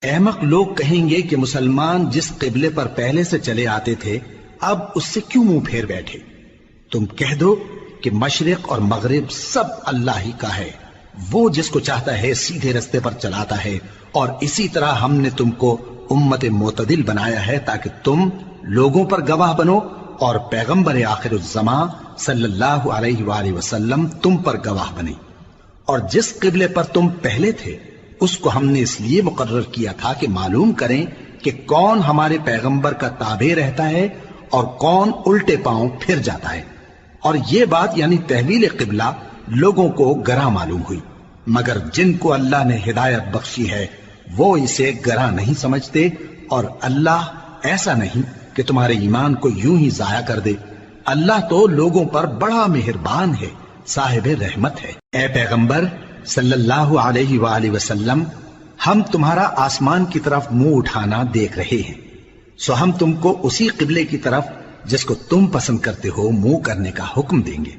احمق لوگ کہیں گے کہ مسلمان جس قبلے پر پہلے سے چلے آتے تھے اب اس سے کیوں منہ پھیر بیٹھے؟ تم کہہ دو کہ مشرق اور مغرب سب اللہ ہی کا ہے، وہ جس کو چاہتا ہے سیدھے رستے پر چلاتا ہے، اور اسی طرح ہم نے تم کو امت معتدل بنایا ہے تاکہ تم لوگوں پر گواہ بنو اور پیغمبر آخر الزمان صلی اللہ علیہ وآلہ وسلم تم پر گواہ بنے۔ اور جس قبلے پر تم پہلے تھے اس کو ہم نے اس لیے مقرر کیا تھا کہ معلوم کریں کہ کون ہمارے پیغمبر کا تابع رہتا ہے اور کون الٹے پاؤں پھر جاتا ہے۔ اور یہ بات یعنی تحویل قبلہ لوگوں کو گراں معلوم ہوئی، مگر جن کو اللہ نے ہدایت بخشی ہے وہ اسے گراں نہیں سمجھتے، اور اللہ ایسا نہیں کہ تمہارے ایمان کو یوں ہی ضائع کر دے۔ اللہ تو لوگوں پر بڑا مہربان ہے، صاحب رحمت ہے۔ اے پیغمبر صلی اللہ علیہ وآلہ وسلم، ہم تمہارا آسمان کی طرف منہ اٹھانا دیکھ رہے ہیں، سو ہم تم کو اسی قبلے کی طرف جس کو تم پسند کرتے ہو منہ کرنے کا حکم دیں گے۔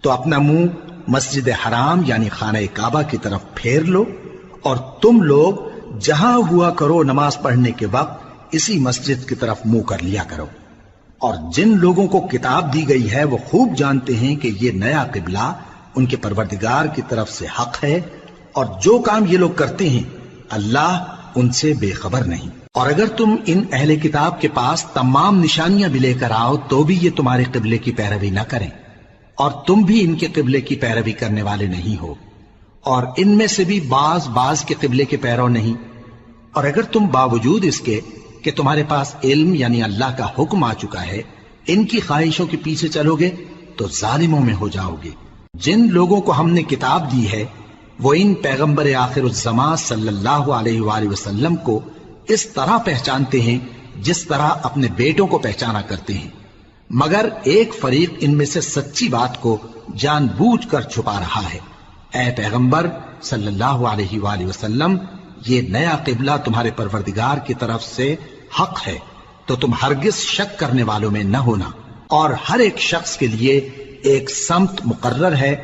تو اپنا منہ مسجد حرام یعنی خانہ کعبہ کی طرف پھیر لو، اور تم لوگ جہاں ہوا کرو نماز پڑھنے کے وقت اسی مسجد کی طرف منہ کر لیا کرو۔ اور جن لوگوں کو کتاب دی گئی ہے وہ خوب جانتے ہیں کہ یہ نیا قبلہ ان کے پروردگار کی طرف سے حق ہے، اور جو کام یہ لوگ کرتے ہیں اللہ ان سے بے خبر نہیں۔ اور اگر تم ان اہل کتاب کے پاس تمام نشانیاں بھی لے کر آؤ تو بھی یہ تمہارے قبلے کی پیروی نہ کریں، اور تم بھی ان کے قبلے کی پیروی کرنے والے نہیں ہو، اور ان میں سے بھی بعض کے قبلے کے پیرو نہیں۔ اور اگر تم باوجود اس کے کہ تمہارے پاس علم یعنی اللہ کا حکم آ چکا ہے ان کی خواہشوں کے پیچھے چلو گے تو ظالموں میں ہو جاؤ گے۔ جن لوگوں کو ہم نے کتاب دی ہے وہ ان پیغمبر آخر الزمان صلی اللہ علیہ وآلہ وسلم کو اس طرح پہچانتے ہیں جس طرح اپنے بیٹوں کو پہچانا کرتے ہیں، مگر ایک فریق ان میں سے سچی بات کو جان بوجھ کر چھپا رہا ہے۔ اے پیغمبر صلی اللہ علیہ وآلہ وسلم، یہ نیا قبلہ تمہارے پروردگار کی طرف سے حق ہے، تو تم ہرگز شک کرنے والوں میں نہ ہونا، اور ہر ایک شخص کے لیے ایک سمت مقرر ہے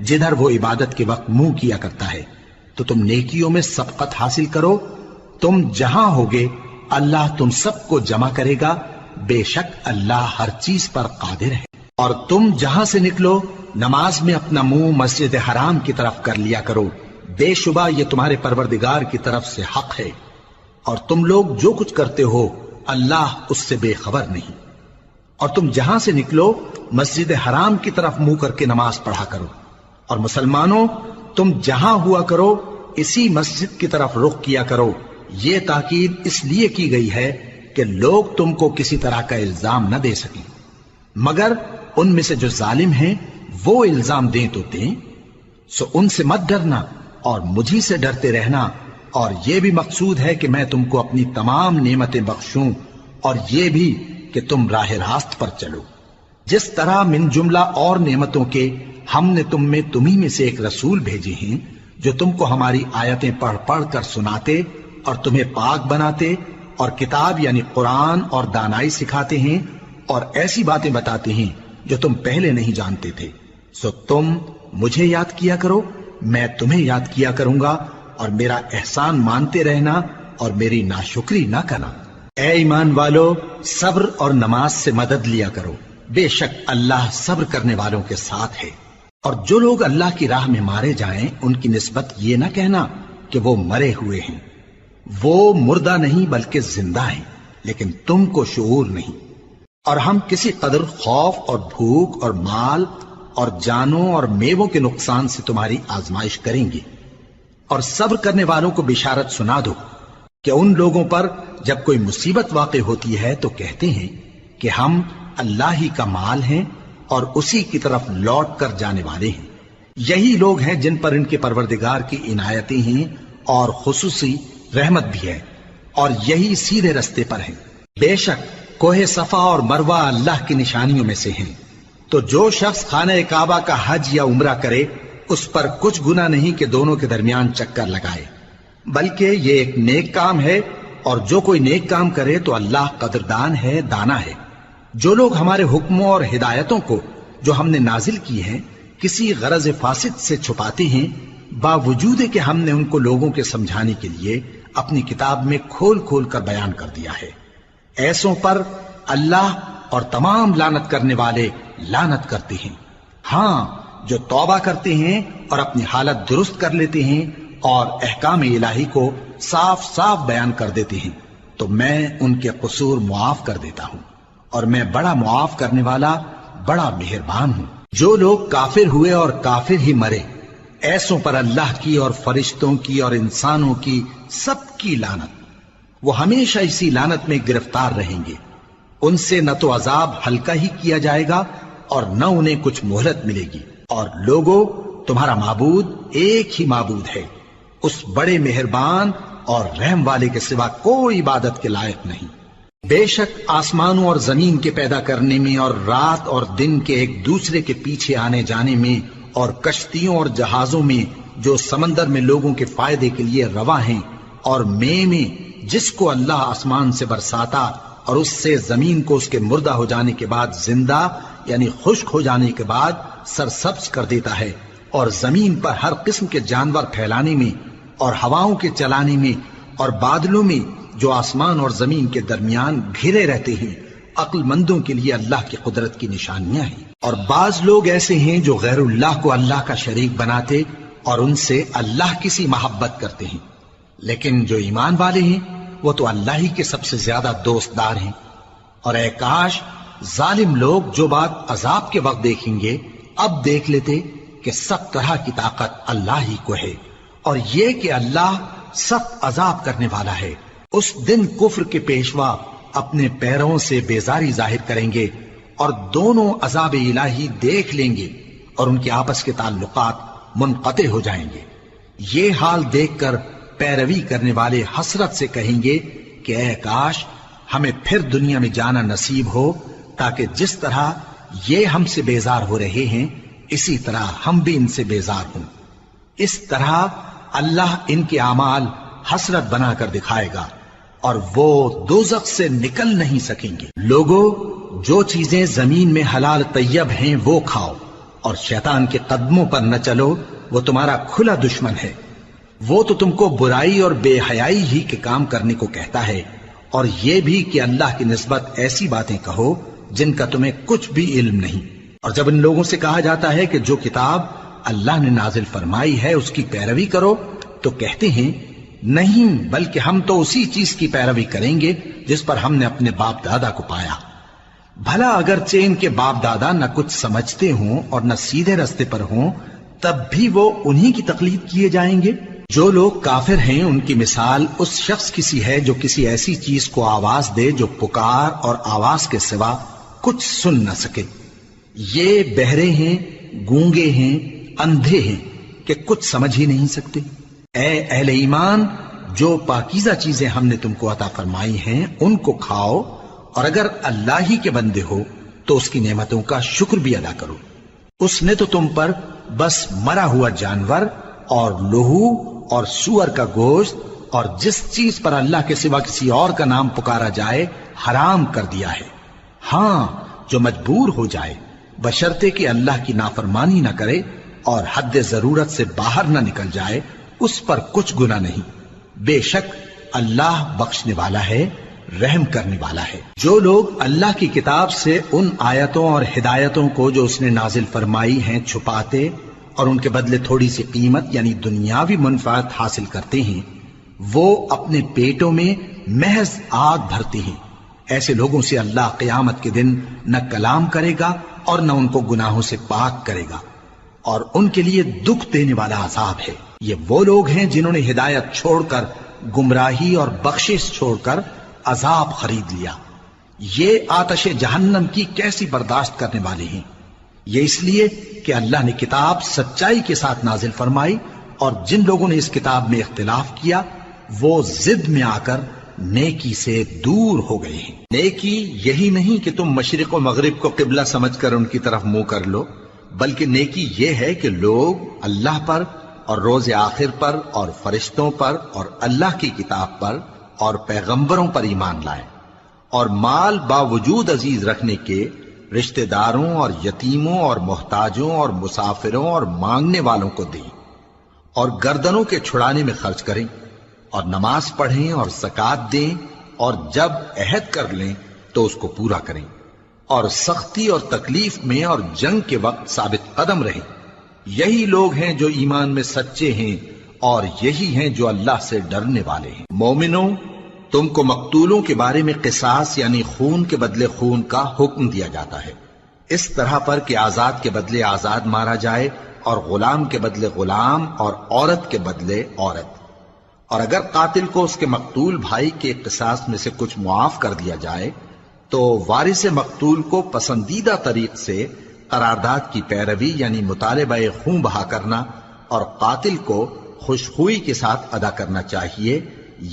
جدھر وہ عبادت کے وقت منہ کیا کرتا ہے، تو تم نیکیوں میں سبقت حاصل کرو۔ تم جہاں ہوگے اللہ تم سب کو جمع کرے گا، بے شک اللہ ہر چیز پر قادر ہے۔ اور تم جہاں سے نکلو نماز میں اپنا منہ مسجد حرام کی طرف کر لیا کرو، بے شبہ یہ تمہارے پروردگار کی طرف سے حق ہے، اور تم لوگ جو کچھ کرتے ہو اللہ اس سے بے خبر نہیں۔ اور تم جہاں سے نکلو مسجد حرام کی طرف منہ کر کے نماز پڑھا کرو، اور مسلمانوں تم جہاں ہوا کرو اسی مسجد کی طرف رخ کیا کرو۔ یہ تاکید اس لیے کی گئی ہے کہ لوگ تم کو کسی طرح کا الزام نہ دے سکیں، مگر ان میں سے جو ظالم ہیں وہ الزام دیں تو دیں، سو ان سے مت ڈرنا اور مجھی سے ڈرتے رہنا، اور یہ بھی مقصود ہے کہ میں تم کو اپنی تمام نعمتیں بخشوں، اور یہ بھی کہ تم راہ راست پر چلو۔ جس طرح من جملہ اور نعمتوں کے ہم نے تمہیں میں سے ایک رسول بھیجے ہیں جو تم کو ہماری آیتیں پڑھ پڑھ کر سناتے اور تمہیں پاک بناتے، اور کتاب یعنی قرآن اور دانائی سکھاتے ہیں، اور ایسی باتیں بتاتے ہیں جو تم پہلے نہیں جانتے تھے، سو تم مجھے یاد کیا کرو، میں تمہیں یاد کیا کروں گا، اور میرا احسان مانتے رہنا اور میری ناشکری نہ کرنا۔ اے ایمان والو، صبر اور نماز سے مدد لیا کرو، بے شک اللہ صبر کرنے والوں کے ساتھ ہے۔ اور جو لوگ اللہ کی راہ میں مارے جائیں ان کی نسبت یہ نہ کہنا کہ وہ مرے ہوئے ہیں، وہ مردہ نہیں بلکہ زندہ ہیں، لیکن تم کو شعور نہیں۔ اور ہم کسی قدر خوف اور بھوک اور مال اور جانوں اور میووں کے نقصان سے تمہاری آزمائش کریں گے، اور صبر کرنے والوں کو بشارت سنا دو کہ ان لوگوں پر جب کوئی مصیبت واقع ہوتی ہے تو کہتے ہیں کہ ہم اللہ ہی کا مال ہیں اور اسی کی طرف لوٹ کر جانے والے ہیں۔ یہی لوگ ہیں جن پر ان کے پروردگار کی عنایتیں ہیں اور خصوصی رحمت بھی ہے، اور یہی سیدھے رستے پر ہیں۔ بے شک کوہ صفا اور مروہ اللہ کی نشانیوں میں سے ہیں، تو جو شخص خانہ کعبہ کا حج یا عمرہ کرے اس پر کچھ گناہ نہیں کہ دونوں کے درمیان چکر لگائے، بلکہ یہ ایک نیک کام ہے، اور جو کوئی نیک کام کرے تو اللہ قدردان ہے، دانا ہے۔ جو لوگ ہمارے حکموں اور ہدایتوں کو جو ہم نے نازل کی ہیں کسی غرض فاسد سے چھپاتے ہیں، باوجود کہ ہم نے ان کو لوگوں کے سمجھانے کے لیے اپنی کتاب میں کھول کھول کر بیان کر دیا ہے۔ ایسوں پر اللہ اور تمام لعنت کرنے والے لعنت کرتے ہیں۔ ہاں، جو توبہ کرتے ہیں اور اپنی حالت درست کر لیتے ہیں اور احکام الہی کو صاف صاف بیان کر دیتے ہیں تو میں ان کے قصور معاف کر دیتا ہوں، اور میں بڑا معاف کرنے والا، بڑا مہربان ہوں۔ جو لوگ کافر ہوئے اور کافر ہی مرے، ایسوں پر اللہ کی اور فرشتوں کی اور انسانوں کی سب کی لعنت، وہ ہمیشہ اسی لعنت میں گرفتار رہیں گے۔ ان سے نہ تو عذاب ہلکا ہی کیا جائے گا اور نہ انہیں کچھ مہلت ملے گی۔ اور لوگوں، تمہارا معبود ایک ہی معبود ہے، اس بڑے مہربان اور رحم والے کے سوا کوئی عبادت کے لائق نہیں۔ بے شک آسمانوں اور زمین کے پیدا کرنے میں اور رات اور دن کے ایک دوسرے کے پیچھے آنے جانے میں اور کشتیوں اور جہازوں میں جو سمندر میں لوگوں کے فائدے کے لیے رواں ہیں، اور میں جس کو اللہ آسمان سے برساتا اور اس سے زمین کو اس کے مردہ ہو جانے کے بعد زندہ یعنی خشک ہو جانے کے بعد سرسبز کر دیتا ہے، اور زمین پر ہر قسم کے جانور پھیلانے میں اور ہواؤں کے چلانے میں اور بادلوں میں جو آسمان اور زمین کے درمیان گھرے رہتے ہیں، عقل مندوں کے لیے اللہ کی قدرت کی نشانیاں ہیں۔ اور بعض لوگ ایسے ہیں جو غیر اللہ کو اللہ کا شریک بناتے اور ان سے اللہ کی سی محبت کرتے ہیں، لیکن جو ایمان والے ہیں وہ تو اللہ ہی کے سب سے زیادہ دوست دار ہیں۔ اور اے کاش ظالم لوگ جو بات عذاب کے وقت دیکھیں گے اب دیکھ لیتے کہ سب طرح کی طاقت اللہ ہی کو ہے، اور یہ کہ اللہ سخت عذاب کرنے والا ہے۔ اس دن کفر کے پیشوا اپنے پیروں سے بیزاری ظاہر کریں گے اور دونوں عذاب الہی دیکھ لیں گے اور ان کے آپس کے تعلقات منقطع ہو جائیں گے۔ یہ حال دیکھ کر پیروی کرنے والے حسرت سے کہیں گے کہ اے کاش ہمیں پھر دنیا میں جانا نصیب ہو، تاکہ جس طرح یہ ہم سے بیزار ہو رہے ہیں اسی طرح ہم بھی ان سے بیزار ہوں۔ اس طرح اللہ ان کے اعمال حسرت بنا کر دکھائے گا اور وہ دوزخ سے نکل نہیں سکیں گے۔ لوگوں، جو چیزیں زمین میں حلال طیب ہیں وہ کھاؤ، اور شیطان کے قدموں پر نہ چلو، وہ تمہارا کھلا دشمن ہے۔ وہ تو تم کو برائی اور بے حیائی ہی کے کام کرنے کو کہتا ہے، اور یہ بھی کہ اللہ کی نسبت ایسی باتیں کہو جن کا تمہیں کچھ بھی علم نہیں۔ اور جب ان لوگوں سے کہا جاتا ہے کہ جو کتاب اللہ نے نازل فرمائی ہے اس کی پیروی کرو، تو کہتے ہیں نہیں، بلکہ ہم تو اسی چیز کی پیروی کریں گے جس پر ہم نے اپنے باپ دادا کو پایا۔ بھلا اگرچہ ان کے باپ دادا نہ کچھ سمجھتے ہوں اور نہ سیدھے رستے پر ہوں، تب بھی وہ انہی کی تقلید کیے جائیں گے۔ جو لوگ کافر ہیں ان کی مثال اس شخص کی سی ہے جو کسی ایسی چیز کو آواز دے جو پکار اور آواز کے سوا کچھ سن نہ سکے۔ یہ بہرے ہیں، گونگے ہیں، اندھے ہیں کہ کچھ سمجھ ہی نہیں سکتے۔ اے اہل ایمان، جو پاکیزہ چیزیں ہم نے تم کو عطا فرمائی ہیں ان کو کھاؤ، اور اگر اللہ ہی کے بندے ہو تو اس کی نعمتوں کا شکر بھی ادا کرو۔ اس نے تو تم پر بس مرا ہوا جانور اور لہو اور سور کا گوشت اور جس چیز پر اللہ کے سوا کسی اور کا نام پکارا جائے حرام کر دیا ہے۔ ہاں، جو مجبور ہو جائے بشرطے کہ اللہ کی نافرمانی نہ کرے اور حد ضرورت سے باہر نہ نکل جائے، اس پر کچھ گناہ نہیں۔ بے شک اللہ بخشنے والا ہے، رحم کرنے والا ہے۔ جو لوگ اللہ کی کتاب سے ان آیتوں اور ہدایتوں کو جو اس نے نازل فرمائی ہیں چھپاتے اور ان کے بدلے تھوڑی سی قیمت یعنی دنیاوی منفعت حاصل کرتے ہیں، وہ اپنے پیٹوں میں محض آگ بھرتے ہیں۔ ایسے لوگوں سے اللہ قیامت کے دن نہ کلام کرے گا اور نہ ان کو گناہوں سے پاک کرے گا، اور ان کے لیے دکھ دینے والا عذاب ہے۔ یہ وہ لوگ ہیں جنہوں نے ہدایت چھوڑ کر گمراہی اور بخشش چھوڑ کر عذاب خرید لیا۔ یہ آتش جہنم کی کیسی برداشت کرنے والے ہیں۔ یہ اس لیے کہ اللہ نے کتاب سچائی کے ساتھ نازل فرمائی، اور جن لوگوں نے اس کتاب میں اختلاف کیا وہ ضد میں آ کر نیکی سے دور ہو گئے ہیں۔ نیکی یہی نہیں کہ تم مشرق و مغرب کو قبلہ سمجھ کر ان کی طرف منہ کر لو، بلکہ نیکی یہ ہے کہ لوگ اللہ پر اور روز آخر پر اور فرشتوں پر اور اللہ کی کتاب پر اور پیغمبروں پر ایمان لائیں، اور مال باوجود عزیز رکھنے کے رشتہ داروں اور یتیموں اور محتاجوں اور مسافروں اور مانگنے والوں کو دیں، اور گردنوں کے چھڑانے میں خرچ کریں، اور نماز پڑھیں اور زکات دیں، اور جب عہد کر لیں تو اس کو پورا کریں، اور سختی اور تکلیف میں اور جنگ کے وقت ثابت قدم رہیں۔ یہی لوگ ہیں جو ایمان میں سچے ہیں، اور یہی ہیں جو اللہ سے ڈرنے والے ہیں۔ مومنوں، تم کو مقتولوں کے بارے میں قصاص یعنی خون کے بدلے خون کا حکم دیا جاتا ہے، اس طرح پر کہ آزاد کے بدلے آزاد مارا جائے، اور غلام کے بدلے غلام، اور عورت کے بدلے عورت۔ اور اگر قاتل کو اس کے مقتول بھائی کے قصاص میں سے کچھ معاف کر دیا جائے تو وارث مقتول کو پسندیدہ طریق سے قرارداد کی پیروی یعنی مطالبہ خون بہا کرنا اور قاتل کو خوشخوئی کے ساتھ ادا کرنا چاہیے۔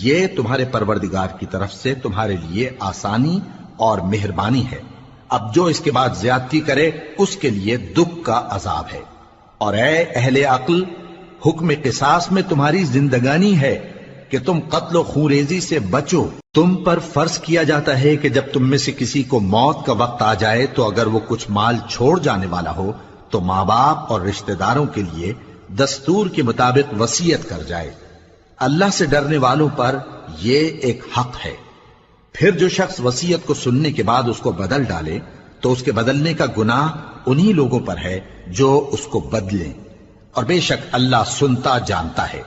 یہ تمہارے پروردگار کی طرف سے تمہارے لیے آسانی اور مہربانی ہے۔ اب جو اس کے بعد زیادتی کرے اس کے لیے دکھ کا عذاب ہے۔ اور اے اہل عقل، حکم قصاص میں تمہاری زندگانی ہے کہ تم قتل و خونریزی سے بچو۔ تم پر فرض کیا جاتا ہے کہ جب تم میں سے کسی کو موت کا وقت آ جائے تو اگر وہ کچھ مال چھوڑ جانے والا ہو تو ماں باپ اور رشتہ داروں کے لیے دستور کے مطابق وصیت کر جائے۔ اللہ سے ڈرنے والوں پر یہ ایک حق ہے۔ پھر جو شخص وصیت کو سننے کے بعد اس کو بدل ڈالے تو اس کے بدلنے کا گناہ انہی لوگوں پر ہے جو اس کو بدلیں، اور بے شک اللہ سنتا جانتا ہے۔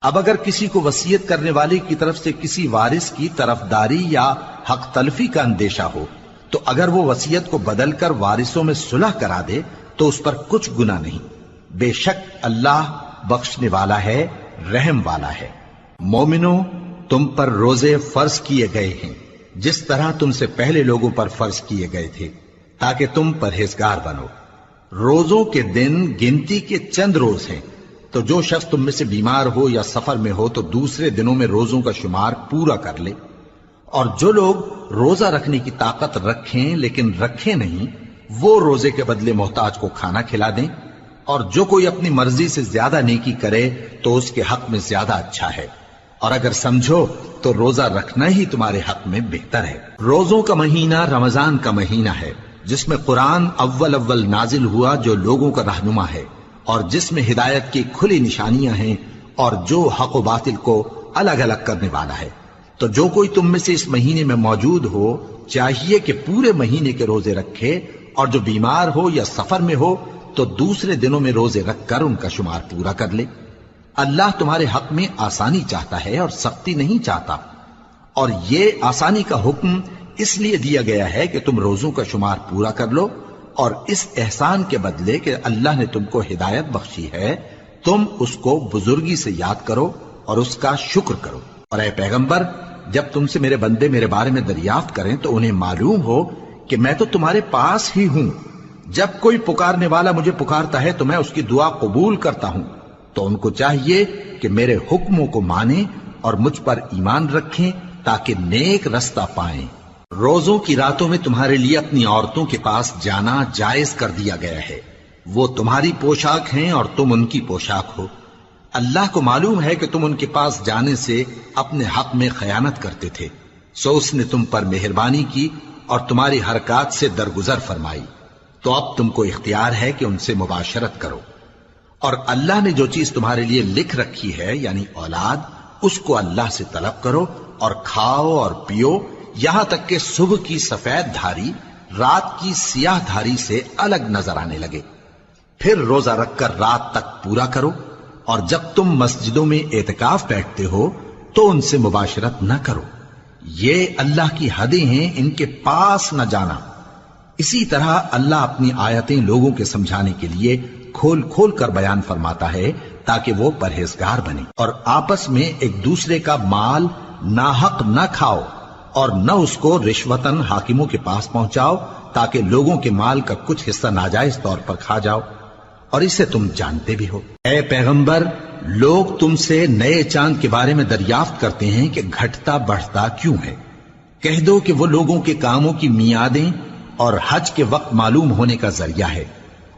اب اگر کسی کو وصیت کرنے والے کی طرف سے کسی وارث کی طرفداری یا حق تلفی کا اندیشہ ہو تو اگر وہ وصیت کو بدل کر وارثوں میں صلح کرا دے تو اس پر کچھ گناہ نہیں، بے شک اللہ بخشنے والا ہے، رحم والا ہے۔ مومنوں، تم پر روزے فرض کیے گئے ہیں جس طرح تم سے پہلے لوگوں پر فرض کیے گئے تھے تاکہ تم پرہیزگار بنو۔ روزوں کے دن گنتی کے چند روز ہیں، تو جو شخص تم میں سے بیمار ہو یا سفر میں ہو تو دوسرے دنوں میں روزوں کا شمار پورا کر لے۔ اور جو لوگ روزہ رکھنے کی طاقت رکھیں لیکن رکھیں نہیں، وہ روزے کے بدلے محتاج کو کھانا کھلا دیں۔ اور جو کوئی اپنی مرضی سے زیادہ نیکی کرے تو اس کے حق میں زیادہ اچھا ہے، اور اگر سمجھو تو روزہ رکھنا ہی تمہارے حق میں بہتر ہے۔ روزوں کا مہینہ رمضان کا مہینہ ہے جس میں قرآن اول نازل ہوا، جو لوگوں کا رہنما ہے اور جس میں ہدایت کی کھلی نشانیاں ہیں، اور جو حق و باطل کو الگ الگ کرنے والا ہے۔ تو جو کوئی تم میں سے اس مہینے میں موجود ہو چاہیے کہ پورے مہینے کے روزے رکھے، اور جو بیمار ہو یا سفر میں ہو تو دوسرے دنوں میں روزے رکھ کر ان کا شمار پورا کر لے۔ اللہ تمہارے حق میں آسانی چاہتا ہے اور سختی نہیں چاہتا، اور یہ آسانی کا حکم اس لیے دیا گیا ہے کہ تم روزوں کا شمار پورا کر لو، اور اس احسان کے بدلے کہ اللہ نے تم کو ہدایت بخشی ہے تم اس کو بزرگی سے یاد کرو اور اس کا شکر کرو۔ اور اے پیغمبر، جب تم سے میرے بندے میرے بارے میں دریافت کریں تو انہیں معلوم ہو کہ میں تو تمہارے پاس ہی ہوں۔ جب کوئی پکارنے والا مجھے پکارتا ہے تو میں اس کی دعا قبول کرتا ہوں، تو ان کو چاہیے کہ میرے حکموں کو مانیں اور مجھ پر ایمان رکھیں تاکہ نیک رستہ پائیں۔ روزوں کی راتوں میں تمہارے لیے اپنی عورتوں کے پاس جانا جائز کر دیا گیا ہے، وہ تمہاری پوشاک ہیں اور تم ان کی پوشاک ہو۔ اللہ کو معلوم ہے کہ تم ان کے پاس جانے سے اپنے حق میں خیانت کرتے تھے، سو اس نے تم پر مہربانی کی اور تمہاری حرکات سے درگزر فرمائی، تو اب تم کو اختیار ہے کہ ان سے مباشرت کرو۔ اور اللہ نے جو چیز تمہارے لیے لکھ رکھی ہے یعنی اولاد، اس کو اللہ سے طلب کرو اور کھاؤ اور پیو، یہاں تک کہ صبح کی سفید دھاری رات کی سیاہ دھاری سے الگ نظر آنے لگے۔ پھر روزہ رکھ کر رات تک پورا کرو، اور جب تم مسجدوں میں اعتکاف بیٹھتے ہو تو ان سے مباشرت نہ کرو، یہ اللہ کی حدیں ہیں، ان کے پاس نہ جانا۔ اسی طرح اللہ اپنی آیتیں لوگوں کے سمجھانے کے لیے کھول کھول کر بیان فرماتا ہے تاکہ وہ پرہیزگار بنے۔ اور آپس میں ایک دوسرے کا مال ناحق نہ کھاؤ، اور نہ اس کو رشوتاً حاکموں کے پاس پہنچاؤ تاکہ لوگوں کے مال کا کچھ حصہ ناجائز طور پر کھا جاؤ، اور اسے تم جانتے بھی ہو۔ اے پیغمبر، لوگ تم سے نئے چاند کے بارے میں دریافت کرتے ہیں کہ گھٹتا بڑھتا کیوں ہے۔ کہہ دو کہ وہ لوگوں کے کاموں کی میعادیں اور حج کے وقت معلوم ہونے کا ذریعہ ہے،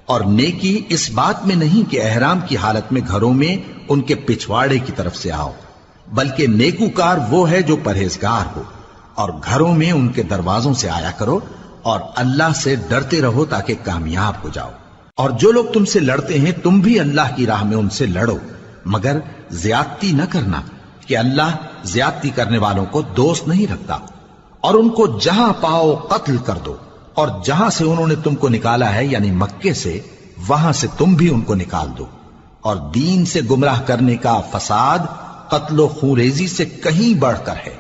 اور نیکی اس بات میں نہیں کہ احرام کی حالت میں گھروں میں ان کے پچھواڑے کی طرف سے آؤ، بلکہ نیکوکار وہ ہے جو پرہیزگار ہو، اور گھروں میں ان کے دروازوں سے آیا کرو، اور اللہ سے ڈرتے رہو تاکہ کامیاب ہو جاؤ۔ اور جو لوگ تم سے لڑتے ہیں تم بھی اللہ کی راہ میں ان سے لڑو، مگر زیادتی نہ کرنا، کہ اللہ زیادتی کرنے والوں کو دوست نہیں رکھتا، اور ان کو جہاں پاؤ قتل کر دو، اور جہاں سے انہوں نے تم کو نکالا ہے یعنی مکے سے، وہاں سے تم بھی ان کو نکال دو۔ اور دین سے گمراہ کرنے کا فساد قتل و خونریزی سے کہیں بڑھ کر ہے،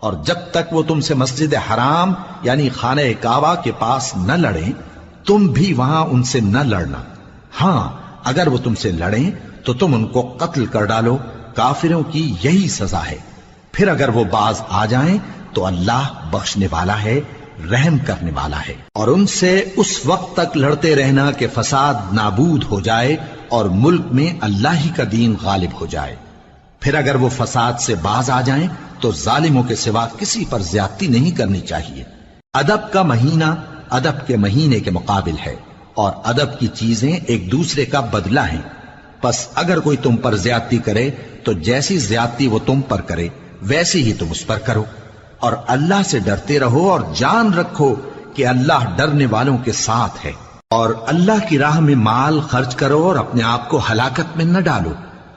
اور جب تک وہ تم سے مسجد حرام یعنی خانہ کعبہ کے پاس نہ لڑیں تم بھی وہاں ان سے نہ لڑنا۔ ہاں اگر وہ تم سے لڑیں تو تم ان کو قتل کر ڈالو، کافروں کی یہی سزا ہے۔ پھر اگر وہ باز آ جائیں تو اللہ بخشنے والا ہے، رحم کرنے والا ہے۔ اور ان سے اس وقت تک لڑتے رہنا کہ فساد نابود ہو جائے اور ملک میں اللہ ہی کا دین غالب ہو جائے۔ پھر اگر وہ فساد سے باز آ جائیں تو ظالموں کے سوا کسی پر زیادتی نہیں کرنی چاہیے۔ ادب کا مہینہ ادب کے مہینے کے مقابل ہے، اور ادب کی چیزیں ایک دوسرے کا بدلہ ہیں۔ پس اگر کوئی تم پر زیادتی کرے تو جیسی زیادتی وہ تم پر کرے ویسی ہی تم اس پر کرو، اور اللہ سے ڈرتے رہو اور جان رکھو کہ اللہ ڈرنے والوں کے ساتھ ہے۔ اور اللہ کی راہ میں مال خرچ کرو اور اپنے آپ کو ہلاکت میں نہ ڈالو،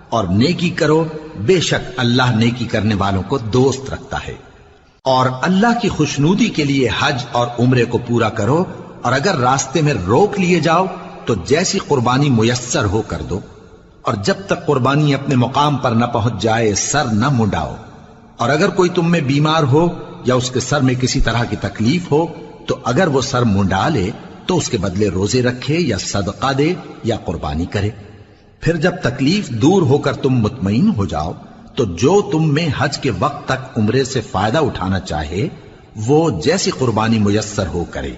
اور نیکی کرو، بے شک اللہ نیکی کرنے والوں کو دوست رکھتا ہے۔ اور اللہ کی خوشنودی کے لیے حج اور عمرے کو پورا کرو، اور اگر راستے میں روک لیے جاؤ تو جیسی قربانی میسر ہو کر دو، اور جب تک قربانی اپنے مقام پر نہ پہنچ جائے سر نہ منڈاؤ۔ اور اگر کوئی تم میں بیمار ہو یا اس کے سر میں کسی طرح کی تکلیف ہو تو اگر وہ سر منڈا لے تو اس کے بدلے روزے رکھے یا صدقہ دے یا قربانی کرے۔ پھر جب تکلیف دور ہو کر تم مطمئن ہو جاؤ تو جو تم میں حج کے وقت تک عمرے سے فائدہ اٹھانا چاہے وہ جیسی قربانی میسر ہو کرے،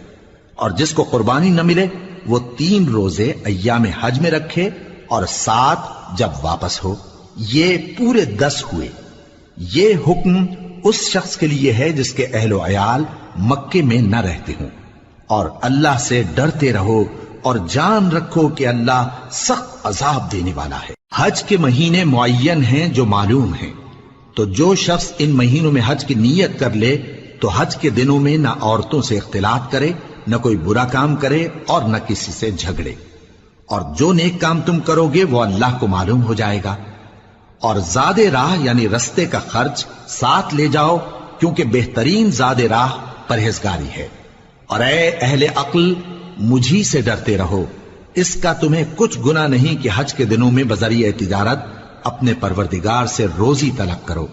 اور جس کو قربانی نہ ملے وہ 3 روزے ایام حج میں رکھے اور 7 جب واپس ہو، یہ پورے 10 ہوئے۔ یہ حکم اس شخص کے لیے ہے جس کے اہل و عیال مکے میں نہ رہتے ہوں۔ اور اللہ سے ڈرتے رہو اور جان رکھو کہ اللہ سخت عذاب دینے والا ہے۔ حج کے مہینے معین ہیں جو معلوم ہیں، تو جو شخص ان مہینوں میں حج کی نیت کر لے تو حج کے دنوں میں نہ عورتوں سے اختلاط کرے، نہ کوئی برا کام کرے اور نہ کسی سے جھگڑے۔ اور جو نیک کام تم کرو گے وہ اللہ کو معلوم ہو جائے گا۔ اور زاد راہ یعنی رستے کا خرچ ساتھ لے جاؤ، کیونکہ بہترین زاد راہ پرہیزگاری ہے۔ اور اے اہل عقل مجھی سے ڈرتے رہو، اس کا تمہیں کچھ گناہ نہیں کہ حج کے دنوں میں بذریعہ تجارت اپنے پروردگار سے روزی طلب کرو۔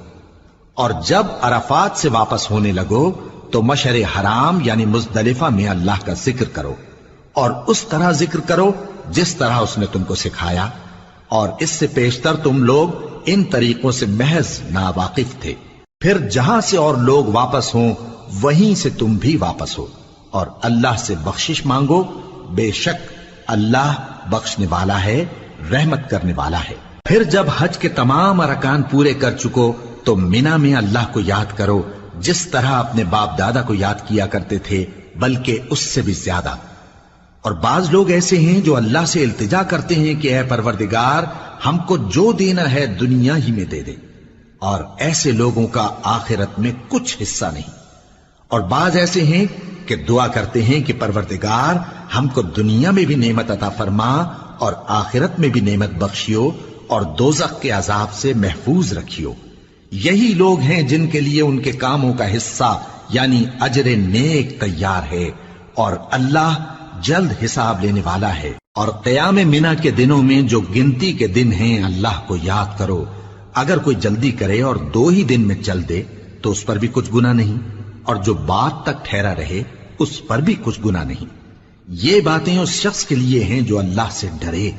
اور جب عرفات سے واپس ہونے لگو تو مشعر حرام یعنی مزدلفہ میں اللہ کا ذکر کرو، اور اس طرح ذکر کرو جس طرح اس نے تم کو سکھایا، اور اس سے پیشتر تم لوگ ان طریقوں سے محض ناواقف تھے۔ پھر جہاں سے اور لوگ واپس ہوں وہیں سے تم بھی واپس ہو، اور اللہ سے بخشش مانگو، بے شک اللہ بخشنے والا ہے، رحمت کرنے والا ہے۔ پھر جب حج کے تمام ارکان پورے کر چکو تو مینا میں اللہ کو یاد کرو جس طرح اپنے باپ دادا کو یاد کیا کرتے تھے، بلکہ اس سے بھی زیادہ۔ اور بعض لوگ ایسے ہیں جو اللہ سے التجا کرتے ہیں کہ اے پروردگار ہم کو جو دینا ہے دنیا ہی میں دے دے، اور ایسے لوگوں کا آخرت میں کچھ حصہ نہیں۔ اور بعض ایسے ہیں کہ دعا کرتے ہیں کہ پروردگار ہم کو دنیا میں بھی نعمت عطا فرما اور آخرت میں بھی نعمت بخشیو اور دوزخ کے عذاب سے محفوظ رکھیو۔ یہی لوگ ہیں جن کے لیے ان کے کاموں کا حصہ یعنی اجر نیک تیار ہے، اور اللہ جلد حساب لینے والا ہے۔ اور قیام منا کے دنوں میں جو گنتی کے دن ہیں اللہ کو یاد کرو، اگر کوئی جلدی کرے اور 2 ہی دن میں چل دے تو اس پر بھی کچھ گناہ نہیں، اور جو بات تک ٹھہرا رہے اس پر بھی کچھ گناہ نہیں۔ یہ باتیں اس شخص کے لیے ہیں جو اللہ سے ڈرے،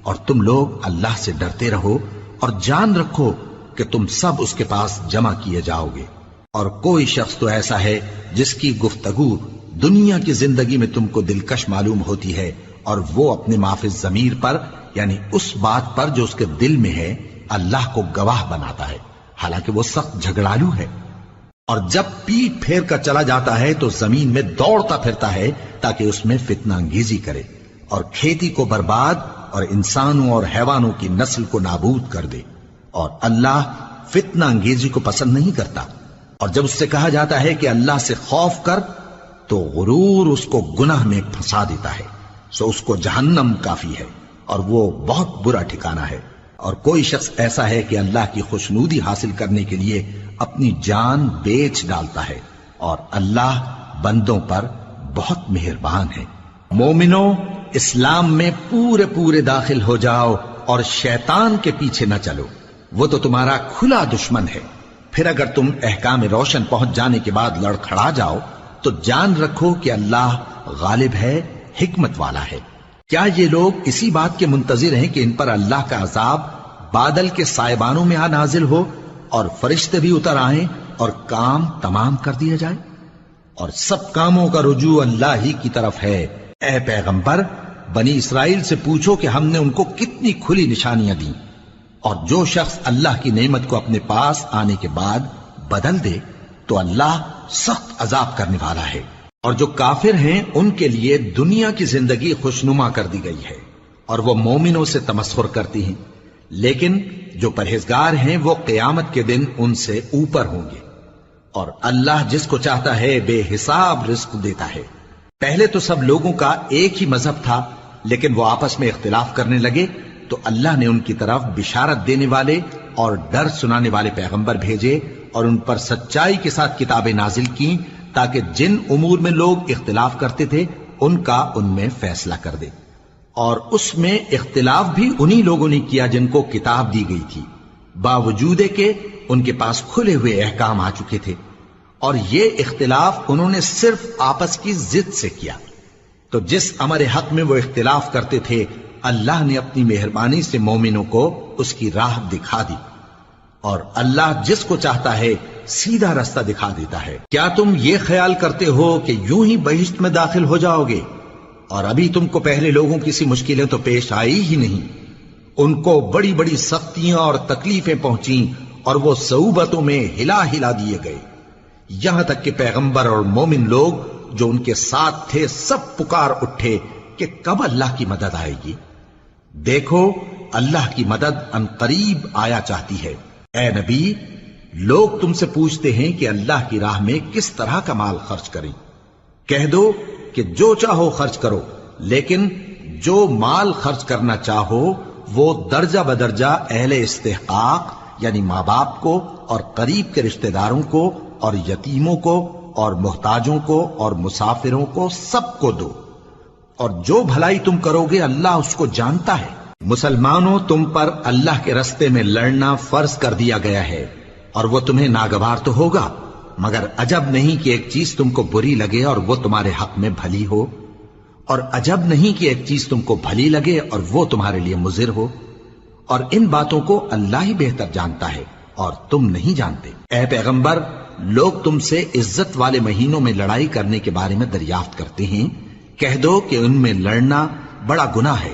اور تم لوگ اللہ سے ڈرتے رہو اور جان رکھو کہ تم سب اس کے پاس جمع کیے جاؤ گے۔ اور کوئی شخص تو ایسا ہے جس کی گفتگو دنیا کی زندگی میں تم کو دلکش معلوم ہوتی ہے، اور وہ اپنے معافی ضمیر پر یعنی اس بات پر جو اس کے دل میں ہے اللہ کو گواہ بناتا ہے، حالانکہ وہ سخت جھگڑالو ہے۔ اور جب پیٹ پھیر کر چلا جاتا ہے تو زمین میں دوڑتا پھرتا ہے تاکہ اس میں فتنہ انگیزی کرے اور کھیتی کو برباد اور انسانوں اور حیوانوں کی نسل کو نابود کر دے، اور اللہ فتنہ انگیزی کو پسند نہیں کرتا۔ اور جب اس سے کہا جاتا ہے کہ اللہ سے خوف کر تو غرور اس کو گناہ میں پھنسا دیتا ہے، سو اس کو جہنم کافی ہے اور وہ بہت برا ٹھکانہ ہے۔ اور کوئی شخص ایسا ہے کہ اللہ کی خوشنودی حاصل کرنے کے لیے اپنی جان بیچ ڈالتا ہے، اور اللہ بندوں پر بہت مہربان ہے۔ مومنو، اسلام میں پورے پورے داخل ہو جاؤ اور شیطان کے پیچھے نہ چلو، وہ تو تمہارا کھلا دشمن ہے۔ پھر اگر تم احکام روشن پہنچ جانے کے بعد لڑکھڑا جاؤ تو جان رکھو کہ اللہ غالب ہے، حکمت والا ہے۔ کیا یہ لوگ اسی بات کے منتظر ہیں کہ ان پر اللہ کا عذاب بادل کے سائبانوں میں نازل ہو اور فرشتے بھی اتر آئیں اور کام تمام کر دیا جائے؟ اور سب کاموں کا رجوع اللہ ہی کی طرف ہے۔ اے پیغمبر، بنی اسرائیل سے پوچھو کہ ہم نے ان کو کتنی کھلی نشانیاں دیں، اور جو شخص اللہ کی نعمت کو اپنے پاس آنے کے بعد بدل دے تو اللہ سخت عذاب کرنے والا ہے۔ اور جو کافر ہیں ان کے لیے دنیا کی زندگی خوشنما کر دی گئی ہے، اور وہ مومنوں سے تمسخر کرتی ہیں، لیکن جو پرہیزگار ہیں وہ قیامت کے دن ان سے اوپر ہوں گے۔ اور اللہ جس کو چاہتا ہے بے حساب رزق دیتا ہے۔ پہلے تو سب لوگوں کا ایک ہی مذہب تھا، لیکن وہ آپس میں اختلاف کرنے لگے تو اللہ نے ان کی طرف بشارت دینے والے اور ڈر سنانے والے پیغمبر بھیجے، اور ان پر سچائی کے ساتھ کتابیں نازل کی، تاکہ جن امور میں لوگ اختلاف کرتے تھے ان کا ان میں فیصلہ کر دے۔ اور اس میں اختلاف بھی انہی لوگوں نے کیا جن کو کتاب دی گئی تھی، باوجود کہ ان کے پاس کھلے ہوئے احکام آ چکے تھے، اور یہ اختلاف انہوں نے صرف آپس کی ضد سے کیا۔ تو جس امر حق میں وہ اختلاف کرتے تھے اللہ نے اپنی مہربانی سے مومنوں کو اس کی راہ دکھا دی، اور اللہ جس کو چاہتا ہے سیدھا رستہ دکھا دیتا ہے۔ کیا تم یہ خیال کرتے ہو کہ یوں ہی بہشت میں داخل ہو جاؤ گے، اور ابھی تم کو پہلے لوگوں کی سی مشکلیں تو پیش آئی ہی نہیں؟ ان کو بڑی بڑی سختیاں اور تکلیفیں پہنچیں، اور وہ صعوبتوں میں ہلا ہلا دیے گئے، یہاں تک کہ پیغمبر اور مومن لوگ جو ان کے ساتھ تھے سب پکار اٹھے کہ کب اللہ کی مدد آئے گی۔ دیکھو اللہ کی مدد ان قریب آیا چاہتی ہے۔ اے نبی، لوگ تم سے پوچھتے ہیں کہ اللہ کی راہ میں کس طرح کا مال خرچ کریں۔ کہہ دو کہ جو چاہو خرچ کرو، لیکن جو مال خرچ کرنا چاہو وہ درجہ بدرجہ اہل استحقاق یعنی ماں باپ کو اور قریب کے رشتہ داروں کو اور یتیموں کو اور محتاجوں کو اور مسافروں کو سب کو دو، اور جو بھلائی تم کرو گے اللہ اس کو جانتا ہے۔ مسلمانوں، تم پر اللہ کے رستے میں لڑنا فرض کر دیا گیا ہے، اور وہ تمہیں ناگوار تو ہوگا، مگر عجب نہیں کہ ایک چیز تم کو بری لگے اور وہ تمہارے حق میں بھلی ہو، اور عجب نہیں کہ ایک چیز تم کو بھلی لگے اور وہ تمہارے لیے مضر ہو، اور ان باتوں کو اللہ ہی بہتر جانتا ہے اور تم نہیں جانتے۔ اے پیغمبر، لوگ تم سے عزت والے مہینوں میں لڑائی کرنے کے بارے میں دریافت کرتے ہیں، کہہ دو کہ ان میں لڑنا بڑا گناہ ہے،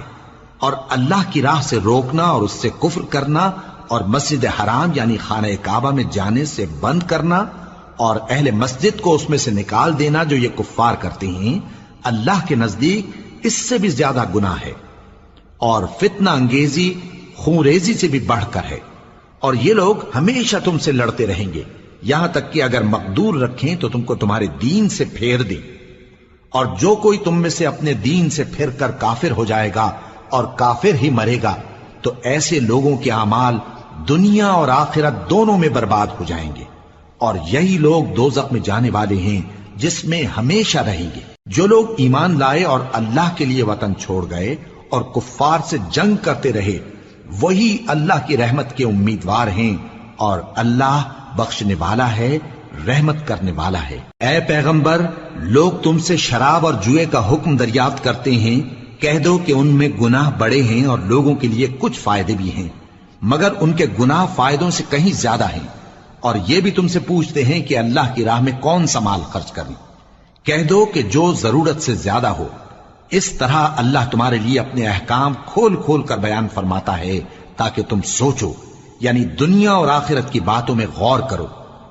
اور اللہ کی راہ سے روکنا اور اس سے کفر کرنا اور مسجد حرام یعنی خانہ کعبہ میں جانے سے بند کرنا اور اہل مسجد کو اس میں سے نکال دینا جو یہ کفار کرتے ہیں، اللہ کے نزدیک اس سے بھی زیادہ گناہ ہے، اور فتنہ انگیزی خون ریزی سے بھی بڑھ کر ہے۔ اور یہ لوگ ہمیشہ تم سے لڑتے رہیں گے، یہاں تک کہ اگر مقدور رکھیں تو تم کو تمہارے دین سے پھیر دیں، اور جو کوئی تم میں سے اپنے دین سے پھر کر کافر ہو جائے گا اور کافر ہی مرے گا تو ایسے لوگوں کے اعمال دنیا اور آخرت دونوں میں برباد ہو جائیں گے، اور یہی لوگ دوزخ میں جانے والے ہیں جس میں ہمیشہ رہیں گے۔ جو لوگ ایمان لائے اور اللہ کے لیے وطن چھوڑ گئے اور کفار سے جنگ کرتے رہے وہی اللہ کی رحمت کے امیدوار ہیں، اور اللہ بخشنے والا ہے، رحمت کرنے والا ہے۔ اے پیغمبر، لوگ تم سے شراب اور جوئے کا حکم دریافت کرتے ہیں، کہہ دو کہ ان میں گناہ بڑے ہیں اور لوگوں کے لیے کچھ فائدے بھی ہیں، مگر ان کے گناہ فائدوں سے کہیں زیادہ ہیں۔ اور یہ بھی تم سے پوچھتے ہیں کہ اللہ کی راہ میں کون سا مال خرچ کریں، کہہ دو کہ جو ضرورت سے زیادہ ہو۔ اس طرح اللہ تمہارے لیے اپنے احکام کھول کھول کر بیان فرماتا ہے تاکہ تم سوچو، یعنی دنیا اور آخرت کی باتوں میں غور کرو۔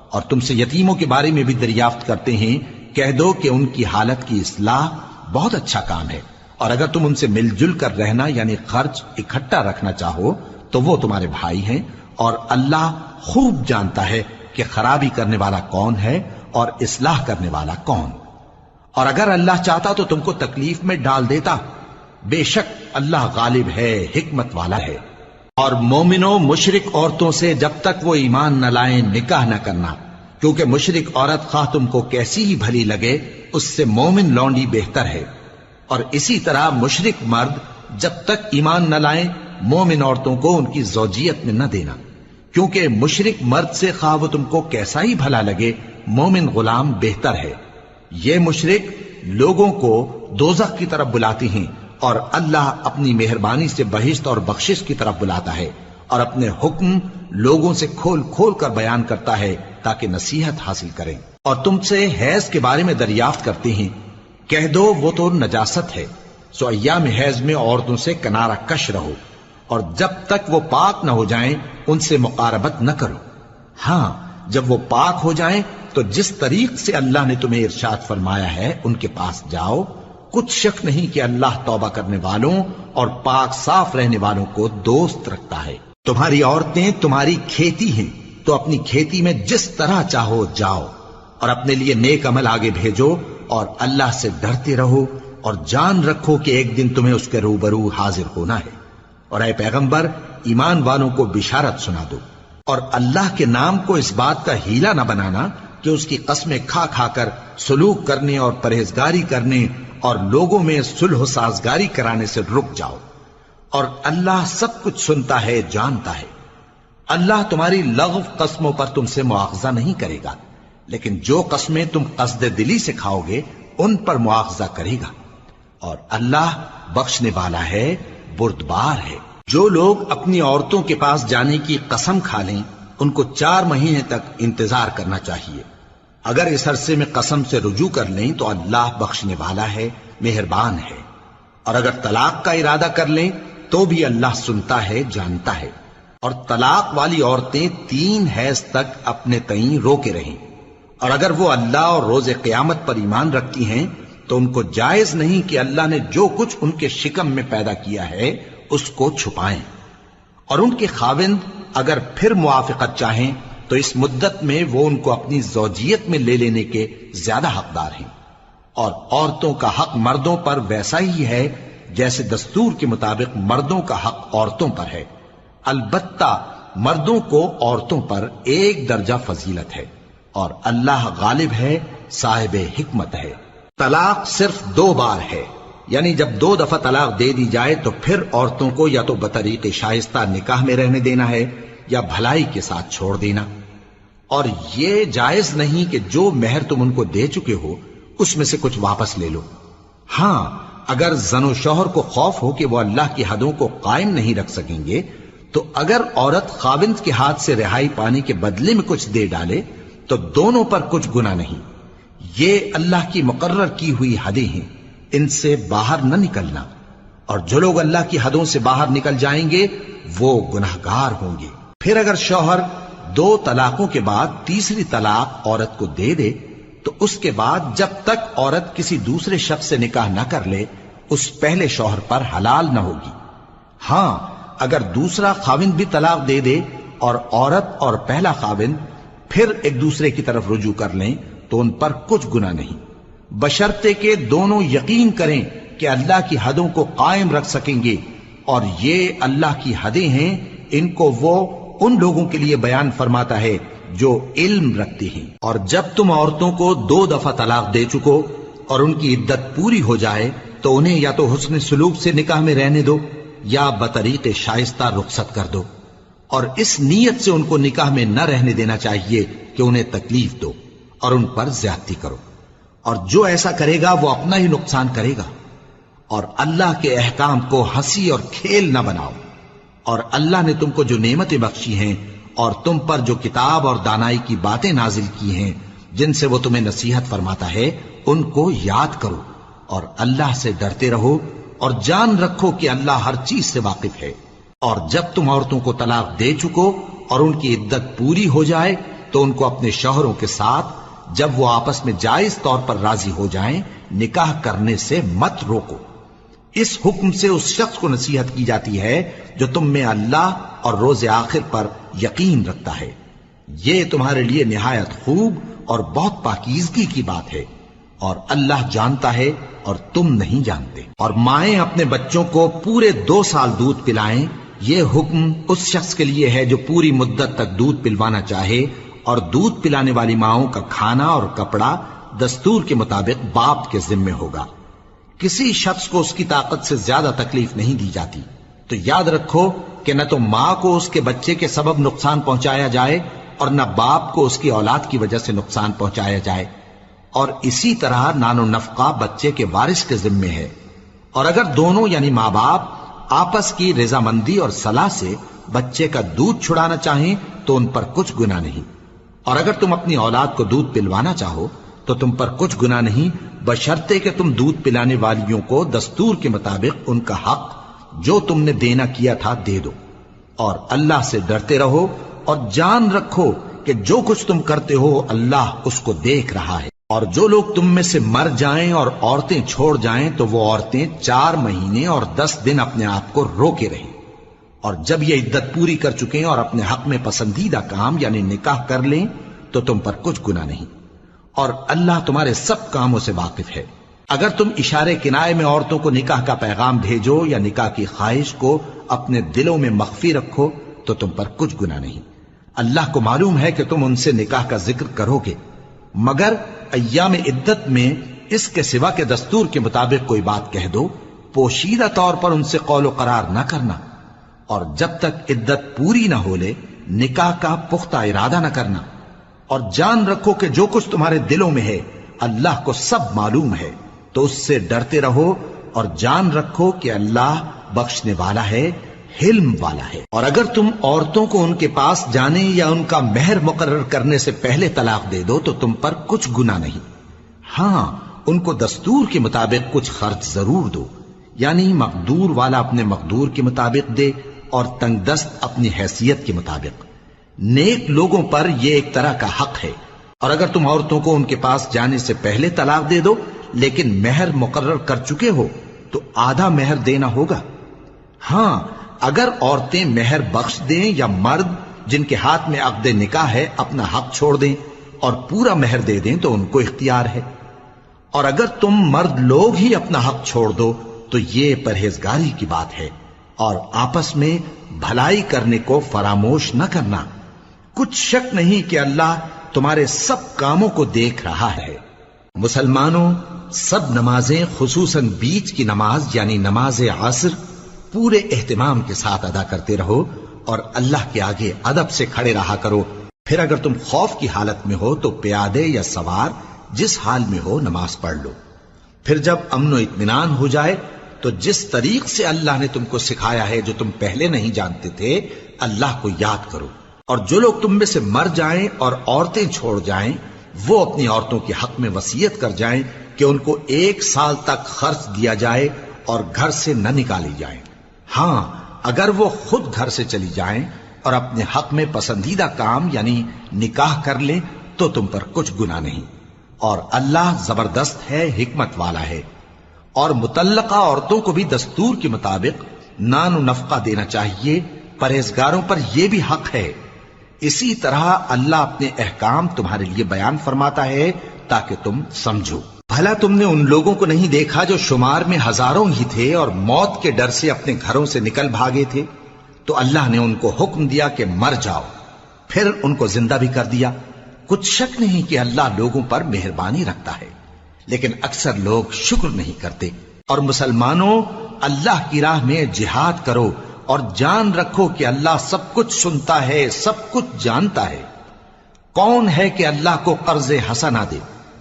اور تم سے یتیموں کے بارے میں بھی دریافت کرتے ہیں، کہہ دو کہ ان کی حالت کی اصلاح بہت اچھا کام ہے، اور اگر تم ان سے مل جل کر رہنا یعنی خرچ اکٹھا رکھنا چاہو تو وہ تمہارے بھائی ہیں، اور اللہ خوب جانتا ہے کہ خرابی کرنے والا کون ہے اور اصلاح کرنے والا کون۔ اور اگر اللہ چاہتا تو تم کو تکلیف میں ڈال دیتا، بے شک اللہ غالب ہے، حکمت والا ہے۔ اور مومنوں مشرک عورتوں سے جب تک وہ ایمان نہ لائیں نکاح نہ کرنا، کیونکہ مشرک عورت خواہ تم کو کیسی ہی بھلی لگے اس سے مومن لونڈی بہتر ہے۔ اور اسی طرح مشرک مرد جب تک ایمان نہ لائیں مومن عورتوں کو ان کی زوجیت میں نہ دینا، کیونکہ مشرک مرد سے خواہ وہ تم کو کیسا ہی بھلا لگے مومن غلام بہتر ہے۔ یہ مشرک لوگوں کو دوزخ کی طرف بلاتی ہیں، اور اللہ اپنی مہربانی سے بہشت اور بخشش کی طرف بلاتا ہے، اور اپنے حکم لوگوں سے کھول کھول کر بیان کرتا ہے تاکہ نصیحت حاصل کریں۔ اور تم سے حیض کے بارے میں دریافت کرتے ہیں، کہہ دو وہ تو نجاست ہے، سو ایام حیض میں عورتوں سے کنارہ کش رہو، اور جب تک وہ پاک نہ ہو جائیں ان سے مقاربت نہ کرو۔ ہاں جب وہ پاک ہو جائیں تو جس طریق سے اللہ نے تمہیں ارشاد فرمایا ہے ان کے پاس جاؤ، کچھ شک نہیں کہ اللہ توبہ کرنے والوں اور پاک صاف رہنے والوں کو دوست رکھتا ہے۔ تمہاری عورتیں تمہاری کھیتی ہیں، تو اپنی کھیتی میں جس طرح چاہو جاؤ، اور اپنے لیے نیک عمل آگے بھیجو، اور اللہ سے ڈرتے رہو، اور جان رکھو کہ ایک دن تمہیں اس کے روبرو حاضر ہونا ہے۔ اور اے پیغمبر ایمان والوں کو بشارت سنا دو، اور اللہ کے نام کو اس بات کا ہیلا نہ بنانا کہ اس کی قسمیں کھا کھا کر سلوک کرنے اور پرہیزگاری کرنے اور لوگوں میں صلح و سازگاری کرانے سے رک جاؤ، اور اللہ سب کچھ سنتا ہے جانتا ہے۔ اللہ تمہاری لغو قسموں پر تم سے مواخذہ نہیں کرے گا، لیکن جو قسمیں تم قصد دلی سے کھاؤ گے ان پر مواخذہ کرے گا، اور اللہ بخشنے والا ہے بردبار ہے۔ جو لوگ اپنی عورتوں کے پاس جانے کی قسم کھا لیں ان کو 4 مہینے تک انتظار کرنا چاہیے۔ اگر اس عرصے میں قسم سے رجوع کر لیں تو اللہ بخشنے والا ہے، مہربان ہے، اور اگر طلاق کا ارادہ کر لیں تو بھی اللہ سنتا ہے جانتا ہے۔ اور طلاق والی عورتیں 3 حیض تک اپنے تئیں روکے رہیں، اور اگر وہ اللہ اور روز قیامت پر ایمان رکھتی ہیں تو ان کو جائز نہیں کہ اللہ نے جو کچھ ان کے شکم میں پیدا کیا ہے اس کو چھپائیں۔ اور ان کے خاوند اگر پھر موافقت چاہیں تو اس مدت میں وہ ان کو اپنی زوجیت میں لے لینے کے زیادہ حقدار ہیں۔ اور عورتوں کا حق مردوں پر ویسا ہی ہے جیسے دستور کے مطابق مردوں کا حق عورتوں پر ہے، البتہ مردوں کو عورتوں پر 1 درجہ فضیلت ہے، اور اللہ غالب ہے، صاحب حکمت ہے۔ طلاق صرف 2 بار ہے، یعنی جب 2 دفعہ طلاق دے دی جائے تو پھر عورتوں کو یا تو بطریق شائستہ نکاح میں رہنے دینا ہے یا بھلائی کے ساتھ چھوڑ دینا۔ اور یہ جائز نہیں کہ جو مہر تم ان کو دے چکے ہو اس میں سے کچھ واپس لے لو۔ ہاں اگر زن و شوہر کو خوف ہو کہ وہ اللہ کی حدوں کو قائم نہیں رکھ سکیں گے تو اگر عورت خاوند کے ہاتھ سے رہائی پانے کے بدلے میں کچھ دے ڈالے تو دونوں پر کچھ گناہ نہیں۔ یہ اللہ کی مقرر کی ہوئی حدیں ہیں، ان سے باہر نہ نکلنا، اور جو لوگ اللہ کی حدوں سے باہر نکل جائیں گے وہ گناہگار ہوں گے۔ پھر اگر شوہر 2 طلاقوں کے بعد تیسری طلاق عورت کو دے دے تو اس کے بعد جب تک عورت کسی دوسرے شخص سے نکاح نہ کر لے اس پہلے شوہر پر حلال نہ ہوگی۔ ہاں اگر دوسرا خاوند بھی طلاق دے دے اور عورت اور پہلا خاوند پھر ایک دوسرے کی طرف رجوع کر لیں تو ان پر کچھ گناہ نہیں، بشرطے کہ دونوں یقین کریں کہ اللہ کی حدوں کو قائم رکھ سکیں گے، اور یہ اللہ کی حدیں ہیں، ان کو وہ ان لوگوں کے لیے بیان فرماتا ہے جو علم رکھتے ہیں۔ اور جب تم عورتوں کو 2 دفعہ طلاق دے چکو اور ان کی عدت پوری ہو جائے تو انہیں یا تو حسن سلوک سے نکاح میں رہنے دو یا بطریق شائستہ رخصت کر دو، اور اس نیت سے ان کو نکاح میں نہ رہنے دینا چاہیے کہ انہیں تکلیف دو اور ان پر زیادتی کرو، اور جو ایسا کرے گا وہ اپنا ہی نقصان کرے گا۔ اور اللہ کے احکام کو ہنسی اور کھیل نہ بناؤ، اور اللہ نے تم کو جو نعمتیں بخشی ہیں اور تم پر جو کتاب اور دانائی کی باتیں نازل کی ہیں جن سے وہ تمہیں نصیحت فرماتا ہے ان کو یاد کرو، اور اللہ سے ڈرتے رہو، اور جان رکھو کہ اللہ ہر چیز سے واقف ہے۔ اور جب تم عورتوں کو طلاق دے چکو اور ان کی عدت پوری ہو جائے تو ان کو اپنے شوہروں کے ساتھ جب وہ آپس میں جائز طور پر راضی ہو جائیں نکاح کرنے سے مت روکو۔ اس حکم سے اس شخص کو نصیحت کی جاتی ہے جو تم میں اللہ اور روز آخر پر یقین رکھتا ہے۔ یہ تمہارے لیے نہایت خوب اور بہت پاکیزگی کی بات ہے، اور اللہ جانتا ہے اور تم نہیں جانتے۔ اور مائیں اپنے بچوں کو پورے 2 سال دودھ پلائیں یہ حکم اس شخص کے لیے ہے جو پوری مدت تک دودھ پلوانا چاہے، اور دودھ پلانے والی ماؤں کا کھانا اور کپڑا دستور کے مطابق باپ کے ذمے ہوگا۔ کسی شخص کو اس کی طاقت سے زیادہ تکلیف نہیں دی جاتی، تو یاد رکھو کہ نہ تو ماں کو اس کے بچے کے سبب نقصان پہنچایا جائے اور نہ باپ کو اس کی اولاد کی وجہ سے نقصان پہنچایا جائے، اور اسی طرح نان و نفقہ بچے کے وارث کے ذمے ہے۔ اور اگر دونوں یعنی ماں باپ آپس کی رضامندی اور صلاح سے بچے کا دودھ چھڑانا چاہیں تو ان پر کچھ گناہ نہیں، اور اگر تم اپنی اولاد کو دودھ پلوانا چاہو تو تم پر کچھ گناہ نہیں، بشرطے کہ تم دودھ پلانے والیوں کو دستور کے مطابق ان کا حق جو تم نے دینا کیا تھا دے دو، اور اللہ سے ڈرتے رہو اور جان رکھو کہ جو کچھ تم کرتے ہو اللہ اس کو دیکھ رہا ہے۔ اور جو لوگ تم میں سے مر جائیں اور عورتیں چھوڑ جائیں تو وہ عورتیں 4 مہینے اور 10 دن اپنے آپ کو روکے رہیں، اور جب یہ عدت پوری کر چکیں اور اپنے حق میں پسندیدہ کام یعنی نکاح کر لیں تو تم پر کچھ گناہ نہیں، اور اللہ تمہارے سب کاموں سے واقف ہے۔ اگر تم اشارے کنائے میں عورتوں کو نکاح کا پیغام بھیجو یا نکاح کی خواہش کو اپنے دلوں میں مخفی رکھو تو تم پر کچھ گناہ نہیں۔ اللہ کو معلوم ہے کہ تم ان سے نکاح کا ذکر کرو گے، مگر ایام عدت میں اس کے سوا کے دستور کے مطابق کوئی بات کہہ دو، پوشیدہ طور پر ان سے قول و قرار نہ کرنا، اور جب تک عدت پوری نہ ہو لے نکاح کا پختہ ارادہ نہ کرنا، اور جان رکھو کہ جو کچھ تمہارے دلوں میں ہے اللہ کو سب معلوم ہے، تو اس سے ڈرتے رہو اور جان رکھو کہ اللہ بخشنے والا ہے، حلم والا ہے۔ اور اگر تم عورتوں کو ان کے پاس جانے یا ان کا مہر مقرر کرنے سے پہلے طلاق دے دو تو تم پر کچھ گناہ نہیں، ہاں ان کو دستور کے مطابق کچھ خرچ ضرور دو، یعنی مقدور والا اپنے مقدور کے مطابق دے اور تنگ دست اپنی حیثیت کے مطابق۔ نیک لوگوں پر یہ ایک طرح کا حق ہے۔ اور اگر تم عورتوں کو ان کے پاس جانے سے پہلے طلاق دے دو لیکن مہر مقرر کر چکے ہو تو آدھا مہر دینا ہوگا۔ ہاں اگر عورتیں مہر بخش دیں یا مرد جن کے ہاتھ میں عقد نکاح ہے اپنا حق چھوڑ دیں اور پورا مہر دے دیں تو ان کو اختیار ہے، اور اگر تم مرد لوگ ہی اپنا حق چھوڑ دو تو یہ پرہیزگاری کی بات ہے، اور آپس میں بھلائی کرنے کو فراموش نہ کرنا۔ کچھ شک نہیں کہ اللہ تمہارے سب کاموں کو دیکھ رہا ہے۔ مسلمانوں، سب نمازیں خصوصاً بیچ کی نماز یعنی نماز عصر پورے اہتمام کے ساتھ ادا کرتے رہو اور اللہ کے آگے ادب سے کھڑے رہا کرو۔ پھر اگر تم خوف کی حالت میں ہو تو پیادے یا سوار جس حال میں ہو نماز پڑھ لو۔ پھر جب امن و اطمینان ہو جائے تو جس طریق سے اللہ نے تم کو سکھایا ہے جو تم پہلے نہیں جانتے تھے اللہ کو یاد کرو۔ اور جو لوگ تم میں سے مر جائیں اور عورتیں چھوڑ جائیں وہ اپنی عورتوں کے حق میں وصیت کر جائیں کہ ان کو 1 سال تک خرچ دیا جائے اور گھر سے نہ نکالی جائیں۔ ہاں اگر وہ خود گھر سے چلی جائیں اور اپنے حق میں پسندیدہ کام یعنی نکاح کر لیں تو تم پر کچھ گناہ نہیں، اور اللہ زبردست ہے، حکمت والا ہے۔ اور مطلقہ عورتوں کو بھی دستور کے مطابق نان و نفقہ دینا چاہیے، پرہیزگاروں پر یہ بھی حق ہے۔ اسی طرح اللہ اپنے احکام تمہارے لیے بیان فرماتا ہے تاکہ تم سمجھو۔ بھلا تم نے ان لوگوں کو نہیں دیکھا جو شمار میں ہزاروں ہی تھے اور موت کے ڈر سے اپنے گھروں سے نکل بھاگے تھے؟ تو اللہ نے ان کو حکم دیا کہ مر جاؤ، پھر ان کو زندہ بھی کر دیا۔ کچھ شک نہیں کہ اللہ لوگوں پر مہربانی رکھتا ہے، لیکن اکثر لوگ شکر نہیں کرتے۔ اور مسلمانوں، اللہ کی راہ میں جہاد کرو اور جان رکھو کہ اللہ سب کچھ سنتا ہے، سب کچھ جانتا ہے۔ کون ہے کہ اللہ کو قرض حسنہ دے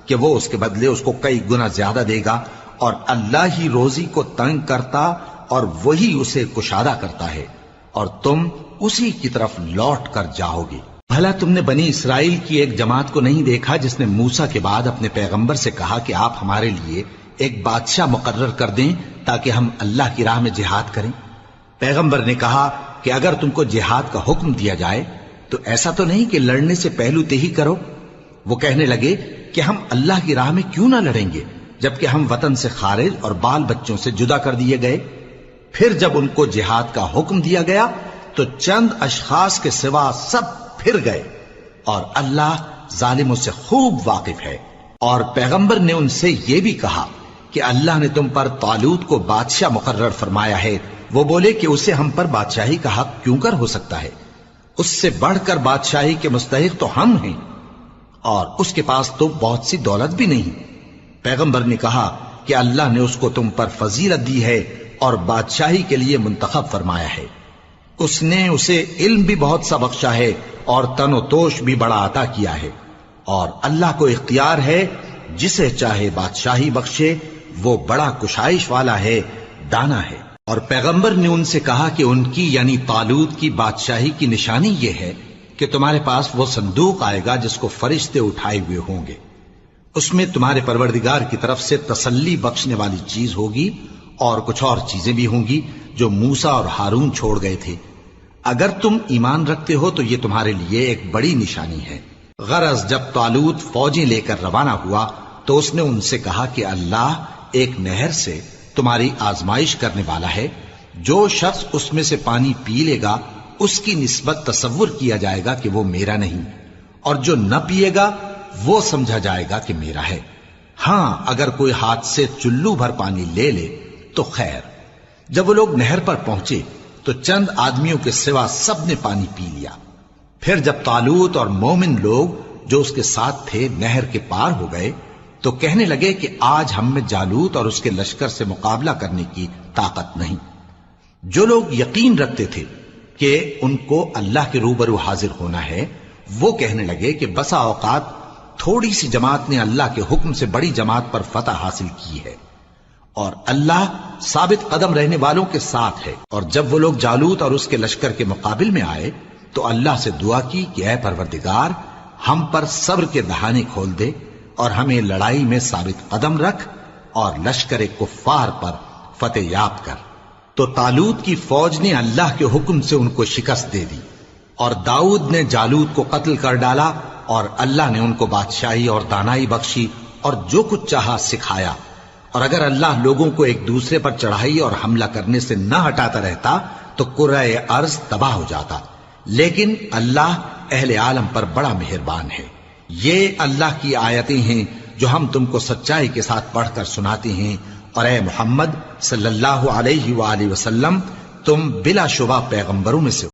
کہ وہ اس کے بدلے اس کو کئی گنا زیادہ دے گا، اور اللہ ہی روزی کو تنگ کرتا اور وہی اسے کشادہ کرتا ہے، اور تم اسی کی طرف لوٹ کر جاؤ گے۔ بھلا تم نے بنی اسرائیل کی ایک جماعت کو نہیں دیکھا جس نے موسیٰ کے بعد اپنے پیغمبر سے کہا کہ آپ ہمارے لیے ایک بادشاہ مقرر کر دیں تاکہ ہم اللہ کی راہ میں جہاد کریں؟ پیغمبر نے کہا کہ اگر تم کو جہاد کا حکم دیا جائے تو ایسا تو نہیں کہ لڑنے سے پہلو تہی کرو۔ وہ کہنے لگے کہ ہم اللہ کی راہ میں کیوں نہ لڑیں گے جبکہ ہم وطن سے خارج اور بال بچوں سے جدا کر دیے گئے۔ پھر جب ان کو جہاد کا حکم دیا گیا تو چند اشخاص کے سوا سب پھر گئے، اور اللہ ظالموں سے خوب واقف ہے۔ اور پیغمبر نے ان سے یہ بھی کہا کہ اللہ نے تم پر طالوت کو بادشاہ مقرر فرمایا ہے وہ بولے کہ اسے ہم پر بادشاہی کا حق کیوں کر ہو سکتا ہے؟ اس سے بڑھ کر بادشاہی کے مستحق تو ہم ہیں، اور اس کے پاس تو بہت سی دولت بھی نہیں۔ پیغمبر نے کہا کہ اللہ نے اس کو تم پر فضیلت دی ہے اور بادشاہی کے لیے منتخب فرمایا ہے۔ اس نے اسے علم بھی بہت سا بخشا ہے اور تن و توش بھی بڑا عطا کیا ہے، اور اللہ کو اختیار ہے جسے چاہے بادشاہی بخشے، وہ بڑا کشائش والا ہے، دانا ہے۔ اور پیغمبر نے ان سے کہا کہ ان کی یعنی طالوت کی بادشاہی کی نشانی یہ ہے کہ تمہارے پاس وہ صندوق آئے گا جس کو فرشتے اٹھائے ہوئے ہوں گے، اس میں تمہارے پروردگار کی طرف سے تسلی بخشنے والی چیز ہوگی اور کچھ اور چیزیں بھی ہوں گی جو موسیٰ اور ہارون چھوڑ گئے تھے۔ اگر تم ایمان رکھتے ہو تو یہ تمہارے لیے ایک بڑی نشانی ہے۔ غرض جب طالوت فوجیں لے کر روانہ ہوا تو اس نے ان سے کہا کہ اللہ ایک نہر سے تمہاری آزمائش کرنے والا ہے، جو شخص اس میں سے پانی پی لے گا اس کی نسبت تصور کیا جائے گا کہ وہ میرا نہیں، اور جو نہ پیے گا وہ سمجھا جائے گا کہ میرا ہے۔ ہاں اگر کوئی ہاتھ سے چلو بھر پانی لے لے تو خیر۔ جب وہ لوگ نہر پر پہنچے تو چند آدمیوں کے سوا سب نے پانی پی لیا۔ پھر جب طالوت اور مومن لوگ جو اس کے ساتھ تھے نہر کے پار ہو گئے تو کہنے لگے کہ آج ہم میں جالوت اور اس کے لشکر سے مقابلہ کرنے کی طاقت نہیں۔ جو لوگ یقین رکھتے تھے کہ ان کو اللہ کے روبرو حاضر ہونا ہے، وہ کہنے لگے کہ بسا اوقات تھوڑی سی جماعت نے اللہ کے حکم سے بڑی جماعت پر فتح حاصل کی ہے، اور اللہ ثابت قدم رہنے والوں کے ساتھ ہے۔ اور جب وہ لوگ جالوت اور اس کے لشکر کے مقابل میں آئے تو اللہ سے دعا کی کہ اے پروردگار، ہم پر صبر کے دہانے کھول دے اور ہمیں لڑائی میں ثابت قدم رکھ اور لشکر کفار پر فتح یاب کر۔ تو طالوت کی فوج نے اللہ کے حکم سے ان کو شکست دے دی، اور داؤد نے جالوت کو قتل کر ڈالا، اور اللہ نے ان کو بادشاہی اور دانائی بخشی اور جو کچھ چاہا سکھایا۔ اور اگر اللہ لوگوں کو ایک دوسرے پر چڑھائی اور حملہ کرنے سے نہ ہٹاتا رہتا تو کرۂ ارض تباہ ہو جاتا، لیکن اللہ اہل عالم پر بڑا مہربان ہے۔ یہ اللہ کی آیتیں ہیں جو ہم تم کو سچائی کے ساتھ پڑھ کر سناتے ہیں، اور اے محمد صلی اللہ علیہ وآلہ وسلم تم بلا شبہ پیغمبروں میں سے